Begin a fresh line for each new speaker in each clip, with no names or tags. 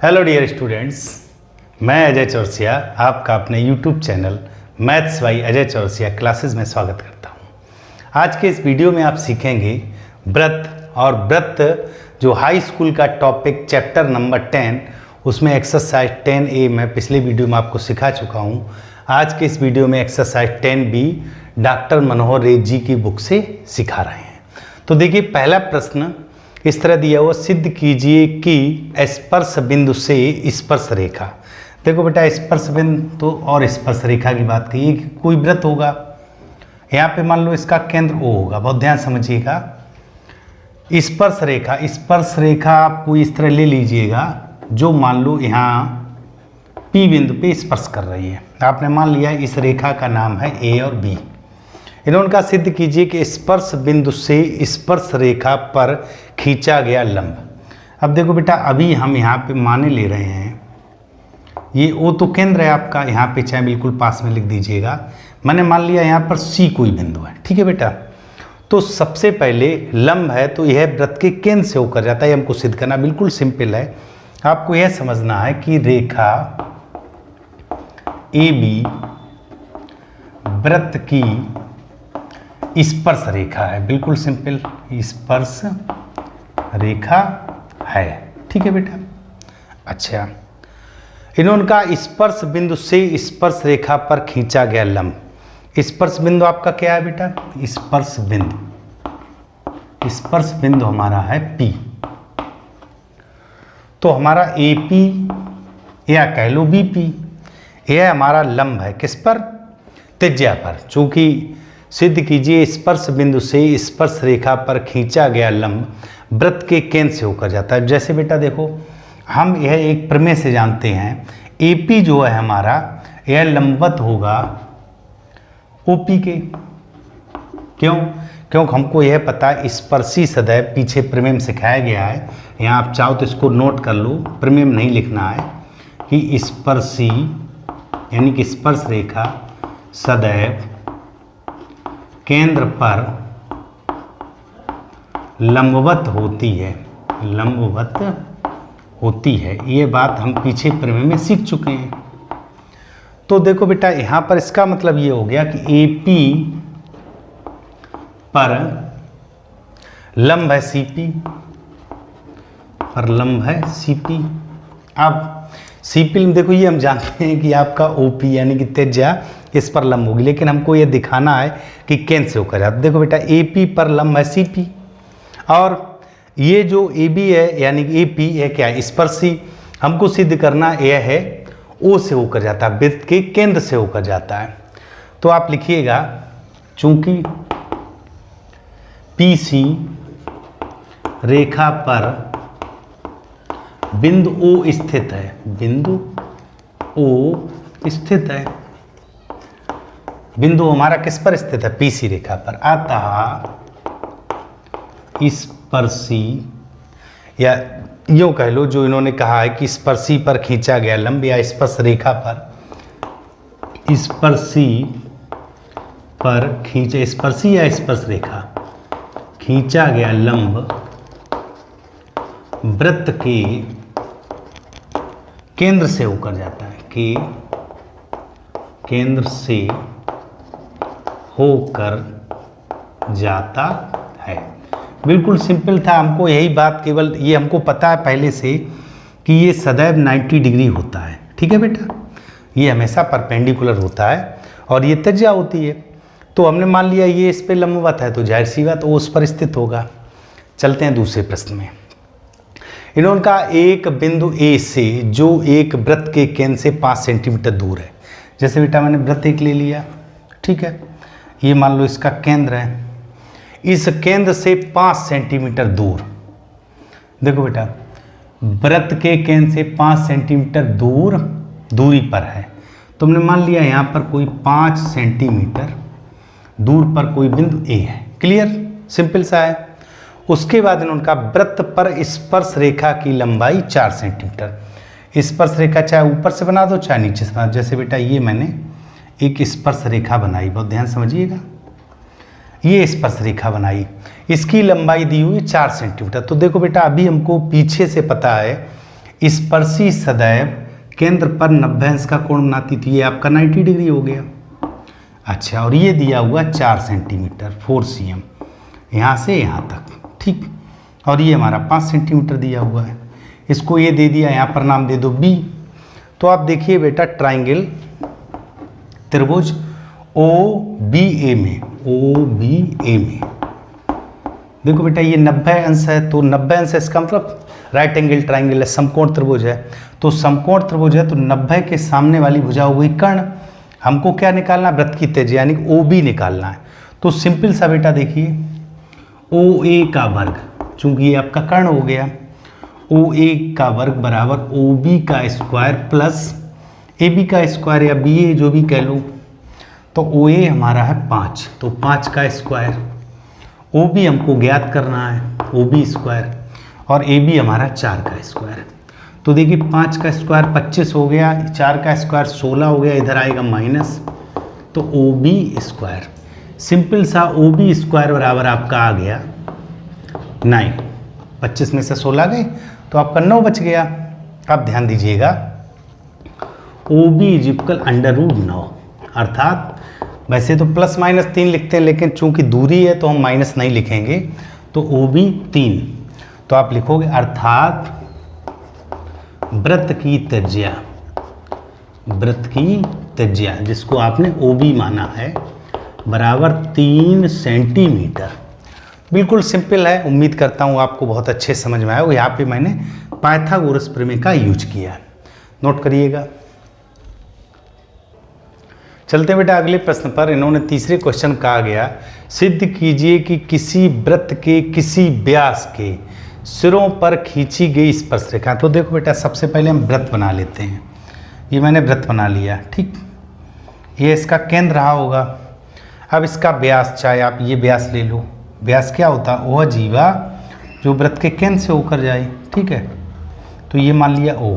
Hello dear students, मैं अजय चौरसिया आपका अपने YouTube channel maths by Ajay Chaurasia classes में स्वागत करता हूं। आज के इस वीडियो में आप सीखेंगे व्रत और व्रत जो हाई स्कूल का टॉपिक चैप्टर नंबर 10 उसमें एक्सरसाइज 10A मैं पिछले वीडियो में आपको सिखा चुका हूं। आज के इस वीडियो में एक्सरसाइज 10B डॉक्टर मनोहर रेड्डी जी की बुक से सिखा रहे हैं। तो देखिए, पहला प्रश्न इस तरह दिया हुआ, सिद्ध कीजिए कि स्पर्श बिंदु से स्पर्श रेखा। देखो बेटा, स्पर्श बिंदु तो और स्पर्श रेखा की बात की, कोई वृत्त होगा, यहाँ पे मान लो इसका केंद्र O होगा। बहुत ध्यान समझिएगा, स्पर्श रेखा आप कोई इस तरह ले लीजिएगा जो मान लो यहाँ P बिंदु पे स्पर्श कर रही है। आपने मान लिया इस रेखा का नाम है A और B। इन्होंने कहा सिद्ध कीजिए कि स्पर्श बिंदु से स्पर्श रेखा पर खींचा गया लंब। अब देखो बेटा, अभी हम यहाँ पे माने ले रहे हैं, ये O तो केंद्र है आपका, यहाँ पे चाहे बिल्कुल पास में लिख दीजिएगा। मैंने मान लिया यहाँ पर C कोई बिंदु है, ठीक है बेटा। तो सबसे पहले लंब है तो यह वृत्त के केंद्र से होकर जाता है, हमको सिद्ध करना बिल्कुल सिंपल है। आपको यह समझना है कि रेखा AB वृत्त की स्पर्श रेखा है, बिल्कुल सिंपल, स्पर्श रेखा है, ठीक है बेटा। अच्छा, इन्होंने कहा स्पर्श बिंदु से स्पर्श रेखा पर खींचा गया लंब। स्पर्श बिंदु आपका क्या है बेटा? स्पर्श बिंदु हमारा है P। तो हमारा AP या कह लो BP, यह हमारा लंब है किस पर? त्रिज्या पर। चूंकि सिद्ध कीजिए स्पर्श बिंदु से स्पर्श रेखा पर खींचा गया लंब वृत्त के केंद्र से होकर जाता है। जैसे बेटा देखो, हम यह एक प्रमेय से जानते हैं, AP जो है हमारा, यह लंबवत होगा OP के। क्योंकि हमको यह पता है स्पर्शी सदैव, पीछे प्रमेय में सिखाया गया है, यहाँ आप चाहो तो इसको नोट कर लो, प्रमेय में नहीं लिखना है, कि स्पर्शी यानी कि स्पर्श रेखा सदैव केंद्र पर लंबवत होती है। ये बात हम पीछे प्रमेय में सीख चुके हैं। तो देखो बेटा, यहाँ पर इसका मतलब ये हो गया कि AP पर लंब है CP। अब CP में देखो, ये हम जानते हैं कि आपका OP यानी कि त्रिज्या इस पर लंब होगी, लेकिन हमको ये दिखाना है कि केंद्र से होकर जाता है। देखो बेटा, AP पर लंब है CP, और ये जो AB है यानी कि AP है क्या है? स्पर्शी। हमको सिद्ध करना यह है O से होकर जाता है, वृत्त के केंद्र से होकर जाता है। तो आप लिखिएगा, चूंकि PC रेखा पर बिंदु O स्थित है, बिंदु हमारा किस पर स्थित है? PC रेखा पर। अतः स्पर्शी, या यूं कह लो, जो इन्होंने कहा है कि स्पर्शी पर खींचा गया लंब, या स्पर्श रेखा पर, स्पर्शी या स्पर्श रेखा खींचा गया लंब वृत्त के केंद्र से होकर जाता है, केंद्र से होकर जाता है। बिल्कुल सिंपल था, हमको यही बात, केवल ये हमको पता है पहले से कि ये सदैव 90 डिग्री होता है, ठीक है बेटा। ये हमेशा परपेंडिकुलर होता है और ये त्रिज्या होती है। तो हमने मान लिया ये इस पे लंबवत है, तो जाहिर सी बात वो उस पर स्थित होगा। चलते हैं दूसरे प्रश्न में। इन्होंने कहा एक बिंदु A से जो एक वृत्त के केंद्र से 5 सेंटीमीटर दूर है। जैसे बेटा मैंने वृत्त एक ले लिया, ठीक है, ये मान लो इसका केंद्र है, इस केंद्र से 5 सेंटीमीटर दूर। देखो बेटा, वृत्त के केंद्र से 5 सेंटीमीटर दूरी पर है। तुमने मान लिया यहाँ पर कोई 5 सेंटीमीटर दूर पर कोई बिंदु A है। क्लियर, सिंपल सा है। उसके बाद इन्होंने कहा वृत्त पर स्पर्श रेखा की लंबाई 4 सेंटीमीटर। स्पर्श रेखा चाहे ऊपर से बना दो चाहे नीचे से बना दो। जैसे बेटा ये मैंने एक स्पर्श रेखा बनाई, बहुत ध्यान समझिएगा, ये स्पर्श रेखा बनाई, इसकी लंबाई दी हुई 4 सेंटीमीटर। तो देखो बेटा, अभी हमको पीछे से पता है स्पर्शी सदैव केंद्र पर 90 अंश का कोण बनाती थी, ये आपका 90 डिग्री हो गया। अच्छा, और ये दिया हुआ 4 सेंटीमीटर 4 cm यहाँ से यहाँ तक, ठीक। और ये हमारा 5 सेंटीमीटर दिया हुआ है, इसको ये दे दिया, यहाँ पर नाम दे दो B। तो आप देखिए बेटा ट्राइंगल त्रिभुज OBA में देखो बेटा ये 90 अंश है, तो 90 अंश है इसका मतलब राइट एंगल ट्राइंगल है, समकोण त्रिभुज है। तो समकोण त्रिभुज है तो 90 के सामने वाली भुजा हुई कर्ण, हमको क्या निकालना है, वृत्त की त्रिज्या यानी OB निकालना है। तो सिंपल सा बेटा देखिए OA का वर्ग, चूंकि ये आपका कर्ण हो गया, OA का वर्ग बराबर OB का स्क्वायर प्लस AB का स्क्वायर या BA जो भी कह लो। तो OA हमारा है 5, तो 5 का स्क्वायर, OB हमको ज्ञात करना है OB स्क्वायर, और AB हमारा 4 का स्क्वायर। तो देखिए 5 का स्क्वायर 25 हो गया, 4 का स्क्वायर 16 हो गया, इधर आएगा माइनस, तो OB स्क्वायर। सिंपल सा OB स्क्वायर बराबर आपका आ गया 9, 25 में से 16 गए तो आपका 9 बच गया। अब ध्यान दीजिएगा OB = √9, अर्थात वैसे तो प्लस माइनस 3 लिखते हैं, लेकिन चूंकि दूरी है तो हम माइनस नहीं लिखेंगे, तो OB 3, तो आप लिखोगे अर्थात वृत्त की त्रिज्या जिसको आपने OB माना है बराबर 3 सेंटीमीटर। बिल्कुल सिंपल है, उम्मीद करता हूँ आपको बहुत अच्छे समझ में आया हो। यहाँ पे मैंने पाइथागोरस प्रमेय का यूज किया है, नोट करिएगा। चलते बेटा अगले प्रश्न पर। इन्होंने तीसरे क्वेश्चन कहा गया, सिद्ध कीजिए कि किसी वृत्त के किसी व्यास के सिरों पर खींची गई स्पर्श रेखा। तो देखो बेटा सबसे पहले हम वृत्त बना लेते हैं, ये मैंने वृत्त बना लिया, ठीक। ये इसका केंद्र रहा होगा। अब इसका व्यास, चाहे आप ये व्यास ले लो, व्यास क्या होता है, वह जीवा जो वृत्त के केंद्र से होकर जाए, ठीक है। तो ये मान लिया O।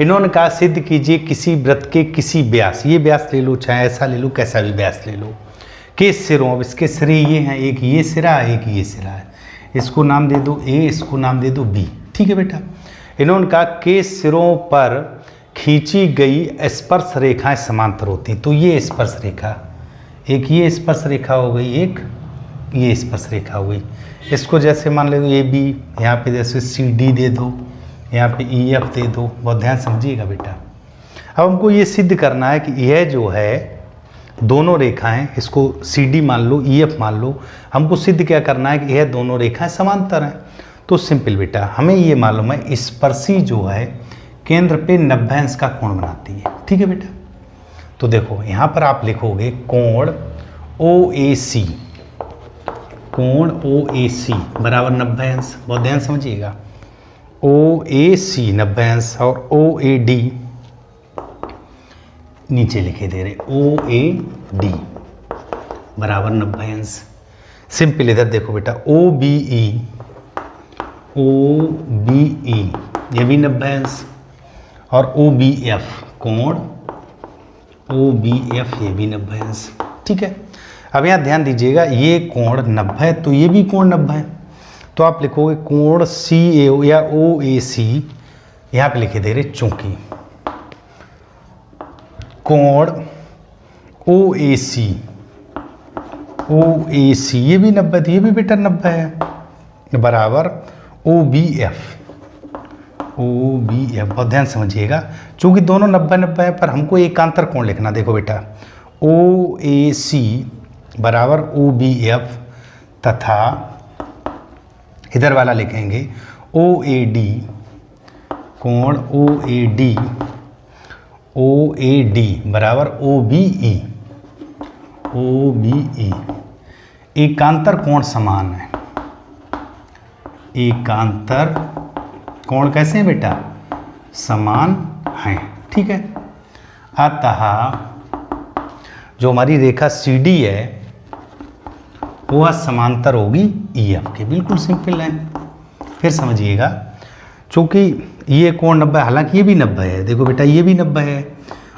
इन्होंने कहा सिद्ध कीजिए किसी वृत्त के किसी व्यास, ये व्यास ले लो, चाहे ऐसा ले लो, कैसा भी व्यास ले लो, के सिरों, अब इसके सिरे ये हैं, एक ये सिरा है, एक ये सिरा है, इसको नाम दे दो A, इसको नाम दे दो B, ठीक है बेटा। इन्होंने कहा के सिरों पर खींची गई स्पर्श रेखाएं समांतर होती, तो ये स्पर्श रेखा, एक ये स्पर्श रेखा हो गई, एक ये स्पर्श रेखा हो गई। इसको जैसे मान ले दो AB, यहाँ पे जैसे CD दे दो, यहाँ पे EF दे दो, बहुत ध्यान समझिएगा बेटा। अब हमको ये सिद्ध करना है कि यह जो है दोनों रेखाएं, इसको CD मान लो, EF मान लो, हमको सिद्ध क्या करना है कि यह दोनों रेखाएं समांतर हैं। तो सिंपल बेटा, हमें ये मालूम है स्पर्शी जो है केंद्र पे 90 अंश का कोण बनाती है, ठीक है बेटा। तो देखो यहाँ पर आप लिखोगे कोण OAC, कोण OAC बराबर 90 अंश, बहुत ध्यान समझिएगा, OAC 90 अंश, और OAD नीचे लिखे दे रहे, OAD बराबर 90 अंश। सिंपल इधर देखो बेटा OBE ये भी 90 अंश, और OBF कोण OBF ये भी 90 अंश, ठीक है। अब यहाँ ध्यान दीजिएगा ये कोण 90 है तो ये भी कोण 90 है, तो आप लिखोगे कोण CAO या OAC, यहाँ पे लिखे दे रहे चूंकि कोण OAC ये भी 90 है, तो ये भी बेटा 90 है, बराबर OBF बहुत ध्यान समझिएगा, चूंकि दोनों 90 है, पर हमको एकांतर कोण लिखना। देखो बेटा OAC बराबर OBF तथा इधर वाला लिखेंगे OAD, कोण OAD बराबर OBE एकांतर कोण समान है। एकांतर कोण कैसे हैं बेटा, समान हैं, ठीक है। अतः जो हमारी रेखा CD है वह समांतर होगी EF के, बिल्कुल सिंपल है। फिर समझिएगा, चूँकि ये कोण 90 है, हालांकि ये भी 90 है, देखो बेटा ये भी 90 है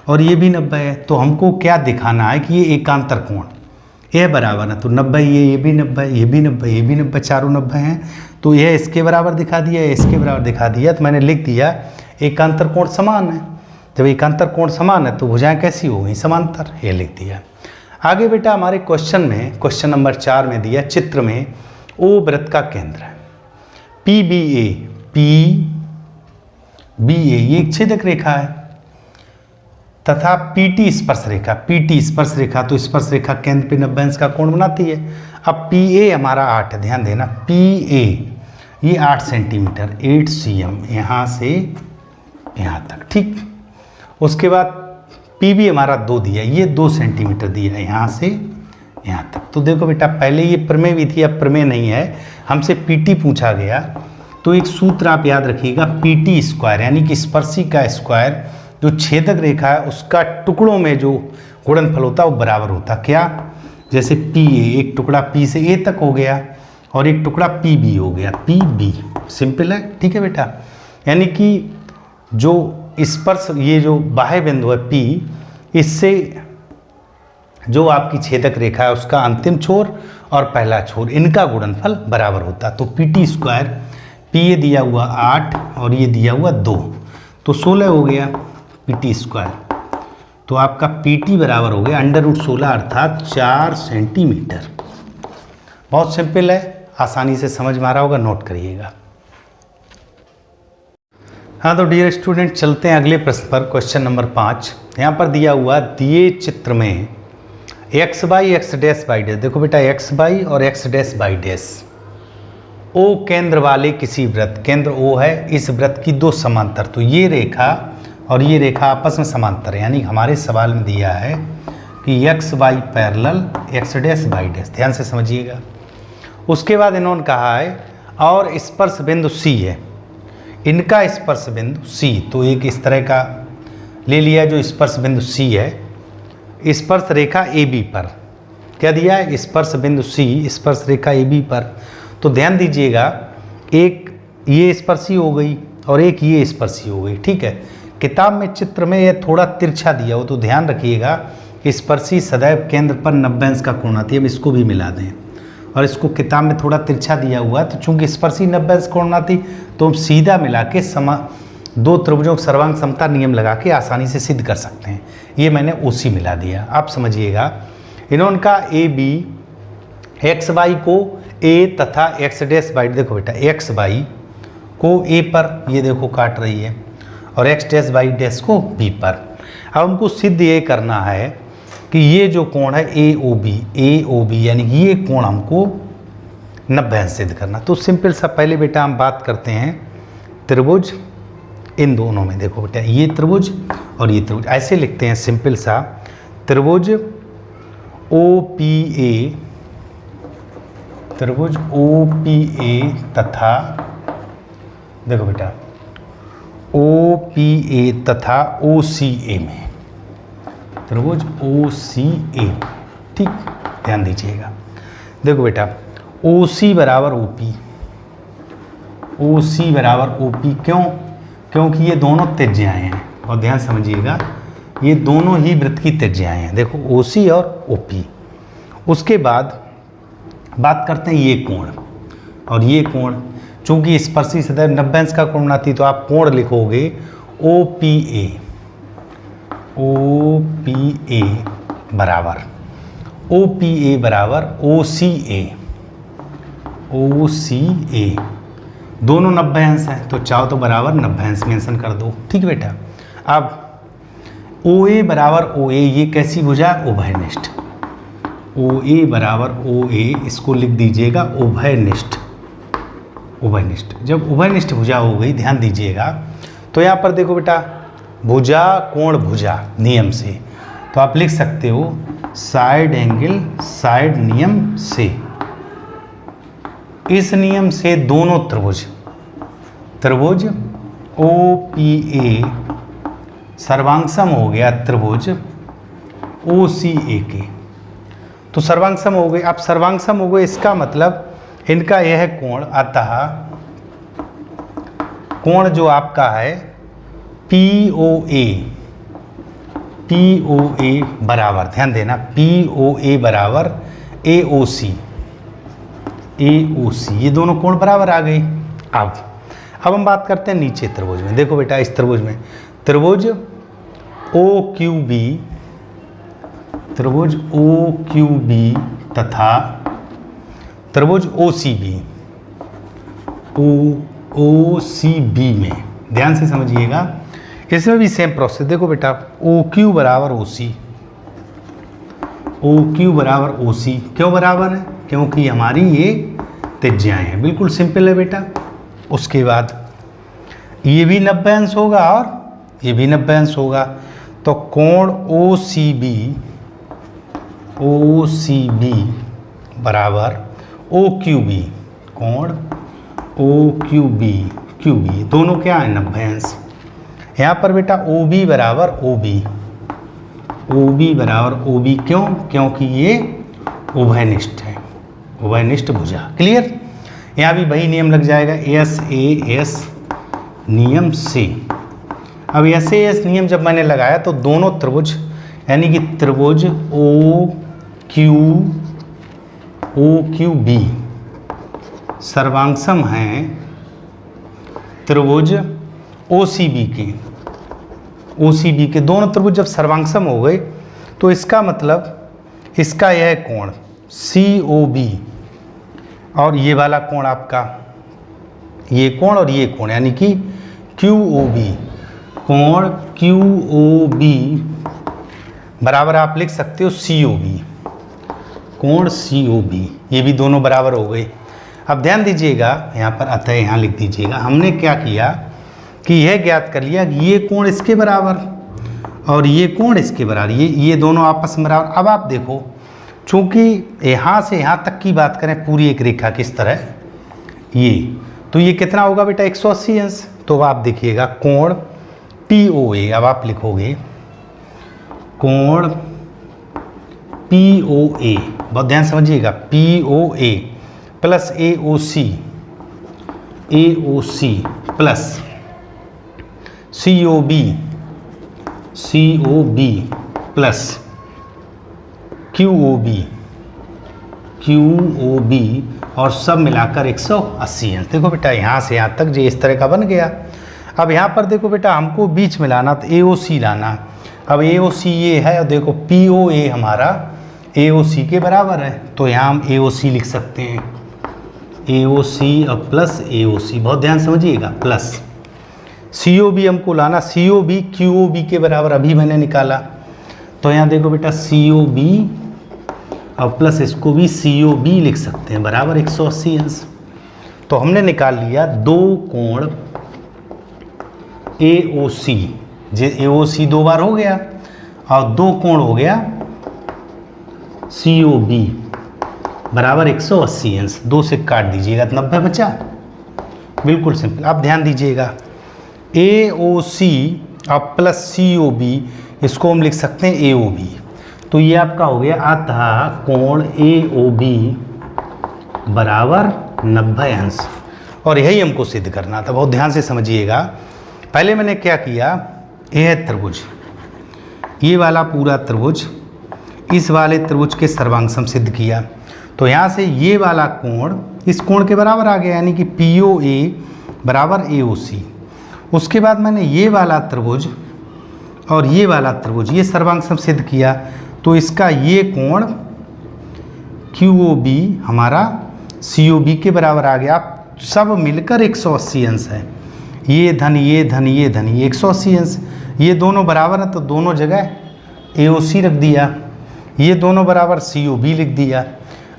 और ये भी 90 है, तो हमको क्या दिखाना है कि ये एकांतर कोण ये बराबर है, तो 90 ये भी 90, ये भी 90, ये भी 90, चारों 90 हैं, तो यह इसके बराबर दिखा दिया, इसके बराबर दिखा दिया, तो मैंने लिख दिया एकांतर कोण समान है। जब एकांतर कोण समान है तो भुजाएं कैसी हो गई? समांतर। ये लिख दिया। आगे बेटा हमारे क्वेश्चन में, क्वेश्चन नंबर 4 में दिया चित्र में ओ वृत्त का केंद्र है, PBA ये एक छेदक रेखा है तथा PT स्पर्श रेखा, PT स्पर्श रेखा, तो स्पर्श रेखा केंद्र पे 90 अंश का कोण बनाती है। अब PA हमारा 8 है, ध्यान देना, PA ये 8 सेंटीमीटर, 8 cm यहाँ से यहाँ तक, ठीक। उसके बाद PB हमारा 2 दिया, ये 2 सेंटीमीटर दिया यहाँ से यहाँ तक। तो देखो बेटा पहले ये प्रमेय भी थी, अब प्रमेय नहीं है, हमसे PT पूछा गया। तो एक सूत्र आप याद रखिएगा, PT स्क्वायर यानी कि स्पर्शी का स्क्वायर, जो छेदक रेखा है उसका टुकड़ों में जो गुणनफल होता है वो बराबर होता। क्या? जैसे PA एक टुकड़ा P से A तक हो गया और एक टुकड़ा PB हो गया, PB। सिंपल है, ठीक है बेटा। यानी कि जो स्पर्श, ये जो बाह्य बिंदु है P, इससे जो आपकी छेदक रेखा है उसका अंतिम छोर और पहला छोर, इनका गुणनफल बराबर होता। तो PT स्क्वायर, PA दिया हुआ 8 और ये दिया हुआ 2, तो 16 हो गया PT स्क्वायर। तो आपका PT बराबर हो गया √16 अर्थात 4 सेंटीमीटर। बहुत सिंपल है, आसानी से समझ में आ रहा होगा, नोट करिएगा। हाँ तो डियर स्टूडेंट चलते हैं अगले प्रश्न पर, क्वेश्चन नंबर 5। यहाँ पर दिया हुआ दिए चित्र में x by x dash by dash, देखो बेटा x बाई और x dash by dash O केंद्र वाले किसी वृत्त, केंद्र O है, इस वृत्त की 2 समांतर, तो ये रेखा और ये रेखा आपस में समांतर है। यानी हमारे सवाल में दिया है कि x by parallel x dash by dash, ध्यान से समझिएगा। उसके बाद इन्होंने कहा है और स्पर्श बिंदु C है, इनका स्पर्श बिंदु C, तो एक इस तरह का ले लिया जो स्पर्श बिंदु C है, स्पर्श रेखा AB पर क्या दिया है? स्पर्श बिंदु C स्पर्श रेखा AB पर। तो ध्यान दीजिएगा, एक ये स्पर्शी हो गई और एक ये स्पर्शी हो गई, ठीक है। किताब में चित्र में ये थोड़ा तिरछा दिया हो तो ध्यान रखिएगा, स्पर्शी सदैव केंद्र पर 90 अंश का कोण आती है। हम इसको भी मिला दें, और इसको किताब में थोड़ा तिरछा दिया हुआ है, तो चूंकि स्पर्शी 90 अंश कोण आती तो हम सीधा मिला के दो त्रिभुजों का सर्वांग समता नियम लगा के आसानी से सिद्ध कर सकते हैं। ये मैंने OC मिला दिया। आप समझिएगा, इन्होंने का AB एक्स वाई को A तथा x डैश बाई, देखो बेटा x बाई को A पर ये देखो काट रही है और x डैश बाई डैश को B पर। अब हमको सिद्ध ये करना है कि ये जो कोण है AOB यानी ये कोण हमको 90 अंश सिद्ध करना। तो सिंपल सा पहले बेटा हम बात करते हैं त्रिभुज, इन दोनों में देखो बेटा ये त्रिभुज और ये त्रिभुज, ऐसे लिखते हैं सिंपल सा, त्रिभुज OPA तथा देखो बेटा OPA तथा OCA में, त्रिभुज OCA, ठीक, ध्यान दीजिएगा। देखो बेटा OC बराबर OP, क्योंकि ये दोनों त्रिज्याएं हैं, और ध्यान समझिएगा ये दोनों ही वृत्त की त्रिज्याएं हैं, देखो OC और OP। उसके बाद बात करते हैं ये कोण और ये कोण, चूंकि स्पर्शी सदैव 90 अंश का कोण बनाती तो आप कोण लिखोगे OPA बराबर OCA, दोनों 90 अंश हैं तो चाहो तो बराबर 90 अंश मेंशन कर दो, ठीक बेटा। अब OA बराबर OA, ये कैसी भुजा? उभयनिष्ठ। OA बराबर OA, इसको लिख दीजिएगा उभयनिष्ठ। जब उभयनिष्ठ भुजा हो गई, ध्यान दीजिएगा, तो यहाँ पर देखो बेटा भुजा कोण भुजा नियम से, तो आप लिख सकते हो साइड एंगल साइड नियम से। इस नियम से दोनों त्रिभुज OPA सर्वांगसम हो गया त्रिभुज OCA के, तो सर्वांगसम हो गए। अब सर्वांगसम हो गए इसका मतलब इनका यह कोण, अतः कोण जो आपका है POA बराबर, ध्यान देना, POA बराबर AOC, AOC, ये दोनों कोण बराबर आ गए। अब हम बात करते हैं नीचे त्रिभुज में। देखो बेटा इस त्रिभुज में त्रिभुज OQB, त्रिभुज OQB तथा त्रिभुज OCB में ध्यान से समझिएगा, इसमें भी सेम प्रोसेस। देखो बेटा OQ बराबर OC, OQ बराबर OC क्यों बराबर है? क्योंकि हमारी ये त्रिज्याएं हैं, बिल्कुल सिंपल है बेटा। उसके बाद ये भी 90 अंश होगा और ये भी 90 अंश होगा, तो कोण OCB बराबर OQB, कोण OQB QB दोनों क्या है 90 अंश। यहाँ पर बेटा OB बराबर OB बराबर OB क्यों? क्योंकि ये उभयनिष्ठ है, उभयनिष्ठ भुजा। क्लियर? यहाँ भी वही नियम लग जाएगा, SAS नियम से। अब SAS नियम जब मैंने लगाया तो दोनों त्रिभुज यानी कि त्रिभुज OQB सर्वांगसम हैं त्रिभुज OCB के दोनों त्रिभुज जब सर्वांगसम हो गए तो इसका मतलब इसका यह कोण COB और ये वाला कोण आपका ये कोण और ये कोण यानी कि QOB, कोण QOB बराबर आप लिख सकते हो COB, कोण COB, ये भी दोनों बराबर हो गए। अब ध्यान दीजिएगा यहाँ पर अतः यहाँ लिख दीजिएगा, हमने क्या किया कि यह ज्ञात कर लिया कि ये कोण इसके बराबर और ये कोण इसके बराबर, ये दोनों आपस में बराबर। अब आप देखो चूँकि यहाँ से यहाँ तक की बात करें पूरी एक रेखा किस तरह ये, तो ये कितना होगा बेटा 180 अंश। तो आप देखिएगा कोण POA, अब आप लिखोगे कोण POA, बहुत ध्यान समझिएगा, POA plus AOC plus COB plus QOB और सब मिलाकर 180 अंश। देखो बेटा यहाँ से यहाँ तक जो इस तरह का बन गया। अब यहाँ पर देखो बेटा हमको बीच में लाना तो AOC लाना। अब AOC ये है और देखो POA हमारा AOC के बराबर है, तो यहाँ हम AOC लिख सकते हैं, AOC और प्लस AOC, बहुत ध्यान समझिएगा, प्लस COB हमको लाना, COB QOB के बराबर अभी मैंने निकाला, तो यहाँ देखो बेटा COB और प्लस इसको भी COB लिख सकते हैं बराबर 180 अंश। तो हमने निकाल लिया दो कोण AOC, AOC दो बार हो गया और दो कोण हो गया COB बराबर 180 अंश। दो से काट दीजिएगा तो 90 बचा, बिल्कुल सिंपल। अब ध्यान दीजिएगा AOC और प्लस COB इसको हम लिख सकते हैं AOB, तो ये आपका हो गया अतः कोण AOB बराबर 90 अंश। और यही हमको सिद्ध करना था, बहुत ध्यान से समझिएगा। पहले मैंने क्या किया, यह त्रिभुज, ये वाला पूरा त्रिभुज इस वाले त्रिभुज के सर्वांगसम सिद्ध किया, तो यहाँ से ये वाला कोण इस कोण के बराबर आ गया, यानी कि POA बराबर AOC। उसके बाद मैंने ये वाला त्रिभुज और ये वाला त्रिभुज ये सर्वांगसम सिद्ध किया, तो इसका ये कोण QOB हमारा COB के बराबर आ गया। आप सब मिलकर 180 अंश है, ये धन ये धन ये धन ये 180 अंश। ये दोनों बराबर हैं तो दोनों जगह AOC रख दिया, ये दोनों बराबर COB लिख दिया।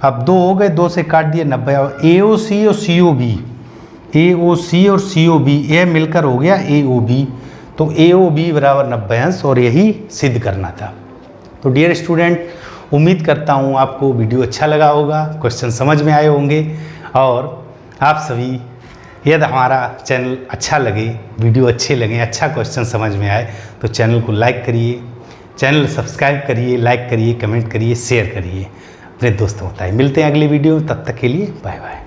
अब दो हो गए, दो से काट दिए 90। AOC और COB, AOC और COB ये मिलकर हो गया AOB, तो AOB बराबर 90 अंश और यही सिद्ध करना था। तो डियर स्टूडेंट, उम्मीद करता हूँ आपको वीडियो अच्छा लगा होगा, क्वेश्चन समझ में आए होंगे, और आप सभी यदि हमारा चैनल अच्छा लगे, वीडियो अच्छे लगे, अच्छा क्वेश्चन समझ में आए तो चैनल को लाइक करिए, चैनल सब्सक्राइब करिए, लाइक करिए, कमेंट करिए, शेयर करिए, अपने दोस्तों बताइए। मिलते हैं अगली वीडियो, तब तक के लिए बाय बाय।